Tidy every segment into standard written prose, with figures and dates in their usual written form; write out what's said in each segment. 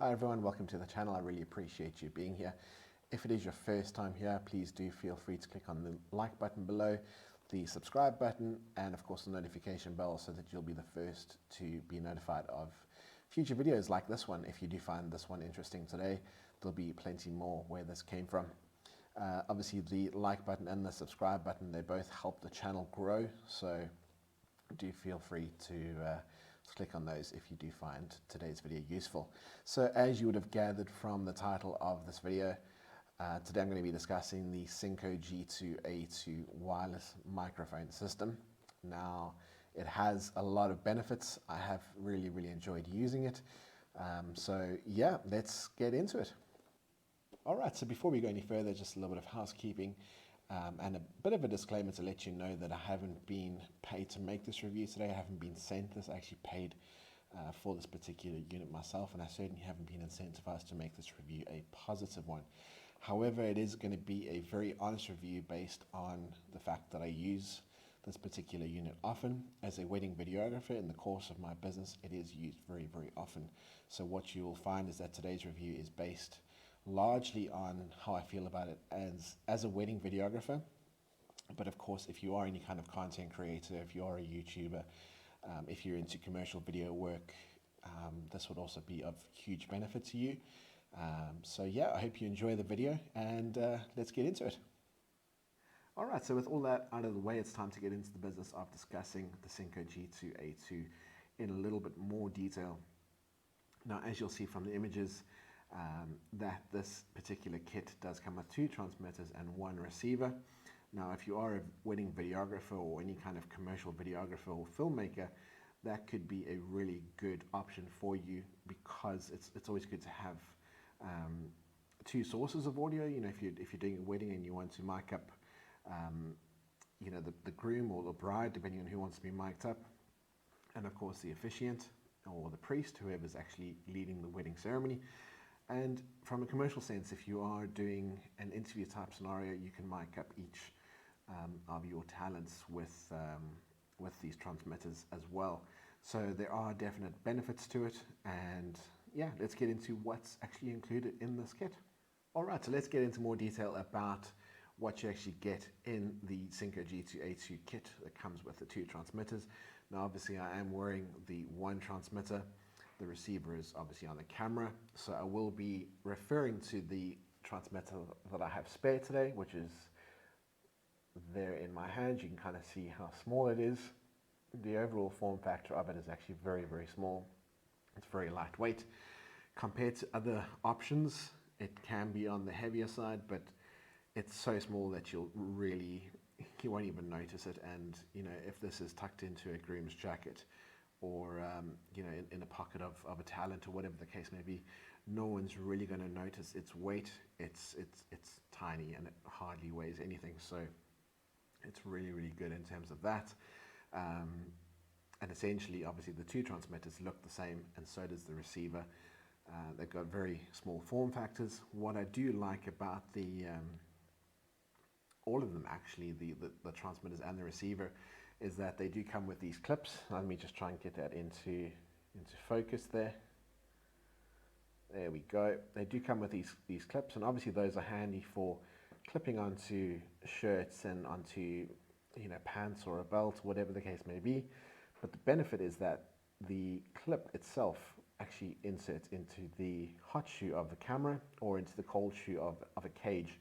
Hi everyone, welcome to the channel. I really appreciate you being here. If it is your first time here, please do feel free to click on the like button below, the subscribe button, and of course the notification bell so that you'll be the first to be notified of future videos like this one. If you do find this one interesting today, there'll be plenty more where this came from. Obviously the like button and the subscribe button, they both help the channel grow, so do feel free to click on those if you do find today's video useful. So as you would have gathered from the title of this video, today I'm going to be discussing the Synco G2 A2 wireless microphone system. Now it has a lot of benefits. I have really enjoyed using it. So yeah, let's get into it. Alright, so before we go any further, just a little bit of housekeeping. And a bit of a disclaimer to let you know that I haven't been paid to make this review today. I haven't been sent this. I actually paid for this particular unit myself, and I certainly haven't been incentivized to make this review a positive one. However, it is going to be a very honest review based on the fact that I use this particular unit often. As a wedding videographer in the course of my business, it is used very often. So what you will find is that today's review is based largely on how I feel about it as a wedding videographer. But of course, if you are any kind of content creator, if you are a YouTuber, if you're into commercial video work, this would also be of huge benefit to you. So yeah, I hope you enjoy the video, and let's get into it. Alright, so with all that out of the way, it's time to get into the business of discussing the Synco G2 A2 in a little bit more detail. Now, as you'll see from the images, that this particular kit does come with 2 transmitters and 1 receiver. Now, if you are a wedding videographer or any kind of commercial videographer or filmmaker, that could be a really good option for you, because it's always good to have 2 sources of audio. You know, if you're doing a wedding and you want to mic up, you know, the groom or the bride, depending on who wants to be mic'd up, and of course the officiant or the priest, whoever's actually leading the wedding ceremony. And from a commercial sense, if you are doing an interview type scenario, you can mic up each of your talents with these transmitters as well. So there are definite benefits to it, and yeah, let's get into what's actually included in this kit. Alright, so let's get into more detail about what you actually get in the Synco G2 A2 kit that comes with the 2 transmitters. Now obviously I am wearing the 1 transmitter. The receiver is obviously on the camera, so I will be referring to the transmitter that I have spare today, which is there in my hand. You can kind of see how small it is. The overall form factor of it is actually very small. It's very lightweight. Compared to other options, it can be on the heavier side, but it's so small that you won't even notice it. And you know, if this is tucked into a groom's jacket, or you know, in a pocket of a talent, or whatever the case may be, no one's really going to notice its weight. It's tiny and it hardly weighs anything, so it's really good in terms of that. And essentially, obviously, the 2 transmitters look the same, and so does the receiver. They've got very small form factors. What I do like about all of them, actually, the transmitters and the receiver, is that they do come with these clips. Let me just try and get that into focus there. There we go. They do come with these clips, and obviously those are handy for clipping onto shirts and onto, you know, pants or a belt, whatever the case may be. But the benefit is that the clip itself actually inserts into the hot shoe of the camera or into the cold shoe of a cage.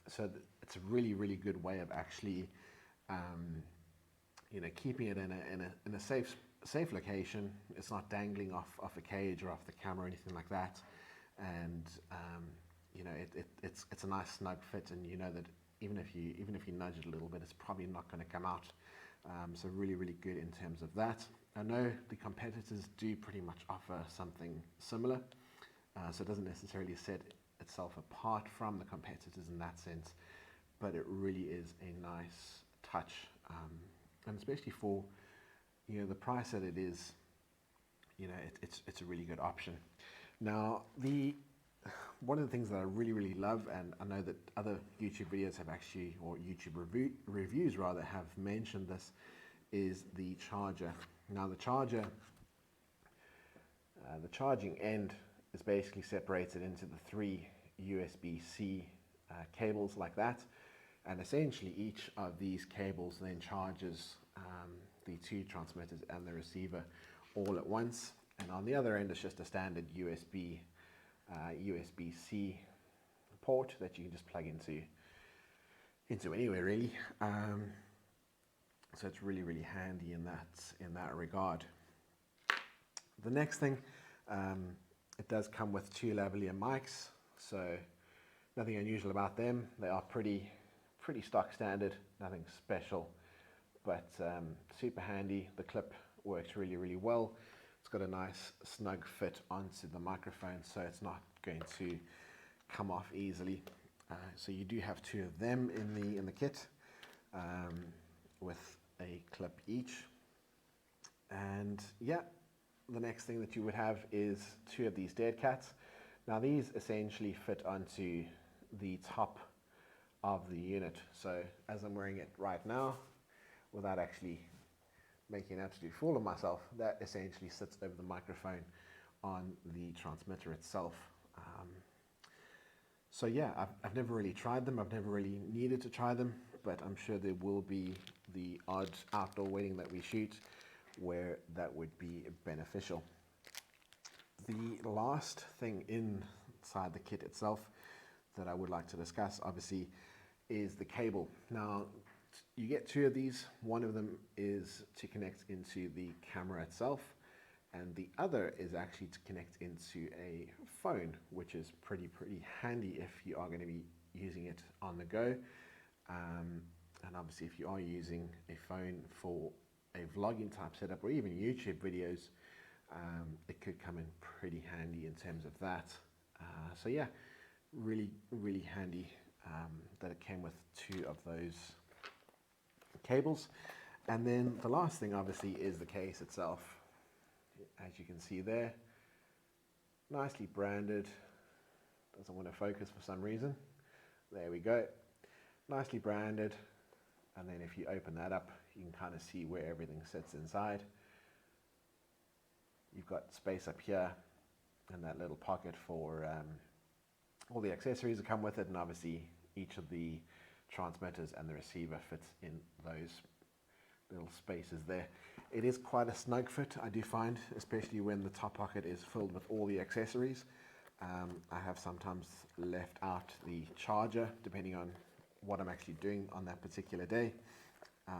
So it's a really good way of actually you know, keeping it in a safe location. It's not dangling off a cage or off the camera or anything like that. And you know, it's a nice snug fit, and you know that even if you nudge it a little bit, it's probably not going to come out. So really good in terms of that. I know the competitors do pretty much offer something similar, so it doesn't necessarily set itself apart from the competitors in that sense, but it really is a nice touch, and especially for, you know, the price that it is, you know, it's a really good option. Now, one of the things that I really love, and I know that other YouTube videos have actually, or YouTube reviews rather, have mentioned this, is the charger. Now the charger, The charging end is basically separated into the 3 USB-C cables like that, and essentially each of these cables then charges the 2 transmitters and the receiver all at once. And on the other end is just a standard USB-C port that you can just plug into anywhere really. So it's really handy in that regard. The next thing, it does come with 2 lavalier mics, so nothing unusual about them. They are pretty stock standard, nothing special, but super handy. The clip works really well. It's got a nice snug fit onto the microphone, so it's not going to come off easily. So you do have 2 of them in the kit, with a clip each. And yeah, the next thing that you would have is 2 of these dead cats. Now these essentially fit onto the top of the unit. So as I'm wearing it right now, without actually making an absolute fool of myself, that essentially sits over the microphone on the transmitter itself. So yeah, I've never really tried them. I've never really needed to try them, but I'm sure there will be the odd outdoor wedding that we shoot where that would be beneficial. The last thing inside the kit itself that I would like to discuss, obviously, is the cable. Now, you get 2 of these. One of them is to connect into the camera itself, and the other is actually to connect into a phone, which is pretty handy if you are going to be using it on the go. And obviously, if you are using a phone for a vlogging type setup or even YouTube videos, it could come in pretty handy in terms of that. So yeah, really handy that it came with 2 of those cables. And then the last thing obviously is the case itself. As you can see there, nicely branded. Doesn't want to focus for some reason. There we go. Nicely branded. And then if you open that up, you can kind of see where everything sits inside. You've got space up here and that little pocket for all the accessories that come with it, and obviously each of the transmitters and the receiver fits in those little spaces there. It is quite a snug fit, I do find, especially when the top pocket is filled with all the accessories. I have sometimes left out the charger depending on what I'm actually doing on that particular day.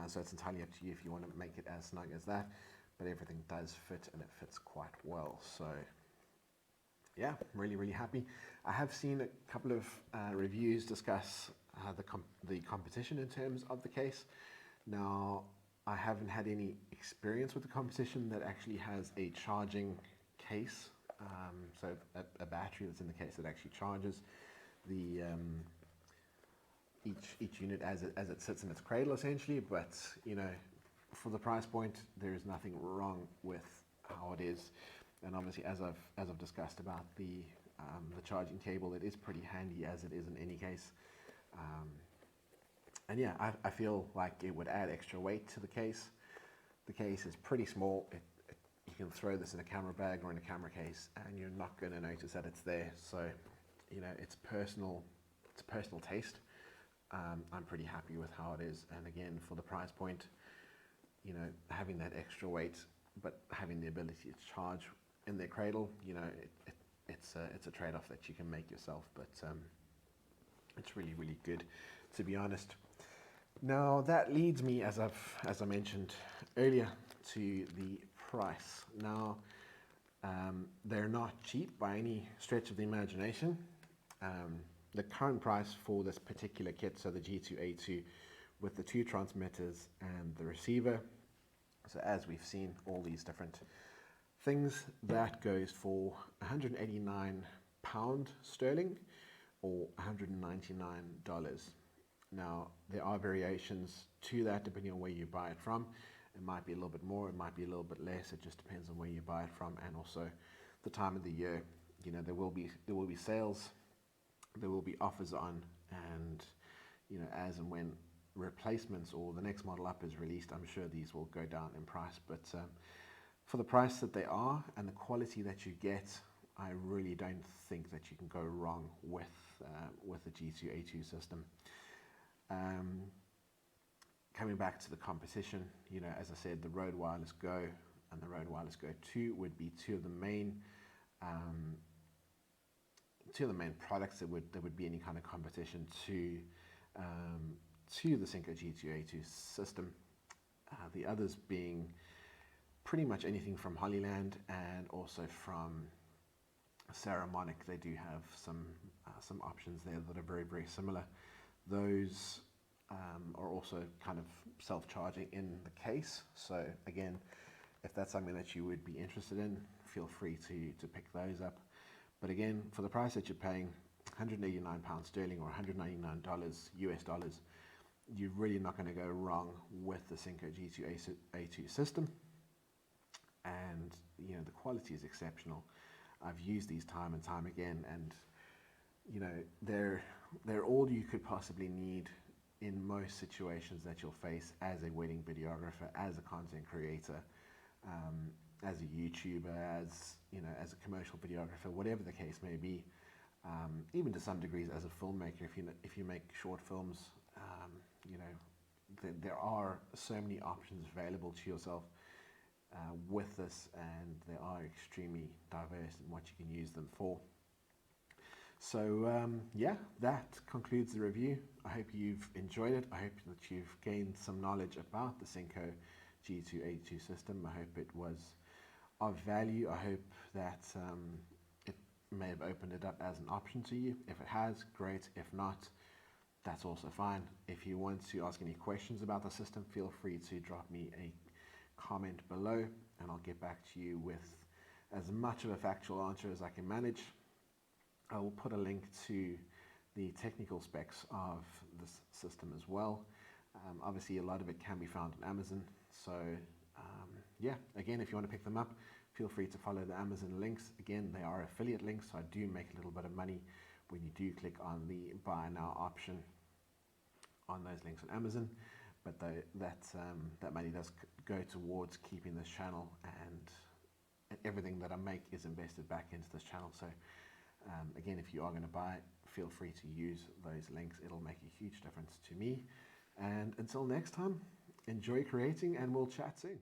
So it's entirely up to you if you want to make it as snug as that, but everything does fit and it fits quite well. So yeah, really happy. I have seen a couple of reviews discuss the competition in terms of the case. Now, I haven't had any experience with the competition that actually has a charging case, so a battery that's in the case that actually charges the each unit as it sits in its cradle essentially. But you know, for the price point, there is nothing wrong with how it is. And obviously, as I've discussed about the charging cable, it is pretty handy as it is in any case. And yeah, I feel like it would add extra weight to the case. The case is pretty small. You can throw this in a camera bag or in a camera case, and you're not going to notice that it's there. So, you know, it's personal taste. I'm pretty happy with how it is, and again, for the price point, you know, having that extra weight, but having the ability to charge in their cradle, you know, it's a trade-off that you can make yourself. But it's really good, to be honest. Now that leads me, as I mentioned earlier, to the price. Now, they're not cheap by any stretch of the imagination. The current price for this particular kit, so the G2A2 with the 2 transmitters and the receiver, so as we've seen all these different things, that goes for £189 sterling or $199. Now, there are variations to that depending on where you buy it from. It might be a little bit more, it might be a little bit less. It just depends on where you buy it from, and also the time of the year. You know, there will be sales, there will be offers on, and you know, as and when replacements or the next model up is released, I'm sure these will go down in price. But For the price that they are and the quality that you get, I really don't think that you can go wrong with the G2A2 system. Coming back to the competition, you know, as I said, the Rode Wireless Go and the Rode Wireless Go 2 would be two of the main products that would be any kind of competition to the Synco G2A2 system. The others being pretty much anything from Hollyland and also from Saramonic. They do have some options there that are very, very similar. Those are also kind of self-charging in the case. So again, if that's something that you would be interested in, feel free to pick those up. But again, for the price that you're paying, £189 sterling or $199 US dollars, you're really not going to go wrong with the Synco G2A2 system. And you know, the quality is exceptional. I've used these time and time again, and you know, they're all you could possibly need in most situations that you'll face as a wedding videographer, as a content creator, as a YouTuber, as you know, as a commercial videographer, whatever the case may be. Even to some degrees as a filmmaker, if you make short films, you know, there are so many options available to yourself with this, and they are extremely diverse in what you can use them for. So yeah, that concludes the review. I hope you've enjoyed it. I hope that you've gained some knowledge about the Synco G2A2 system. I hope it was of value. I hope that it may have opened it up as an option to you. If it has, great. If not, that's also fine. If you want to ask any questions about the system, feel free to drop me a comment below and I'll get back to you with as much of a factual answer as I can manage. I will put a link to the technical specs of this system as well. Obviously a lot of it can be found on Amazon, so yeah, again, if you want to pick them up, feel free to follow the Amazon links. Again, they are affiliate links, so I do make a little bit of money when you do click on the buy now option on those links on Amazon, but that money does go towards keeping this channel, and everything that I make is invested back into this channel. So again, if you are going to buy it, feel free to use those links. It'll make a huge difference to me. And until next time, enjoy creating, and we'll chat soon.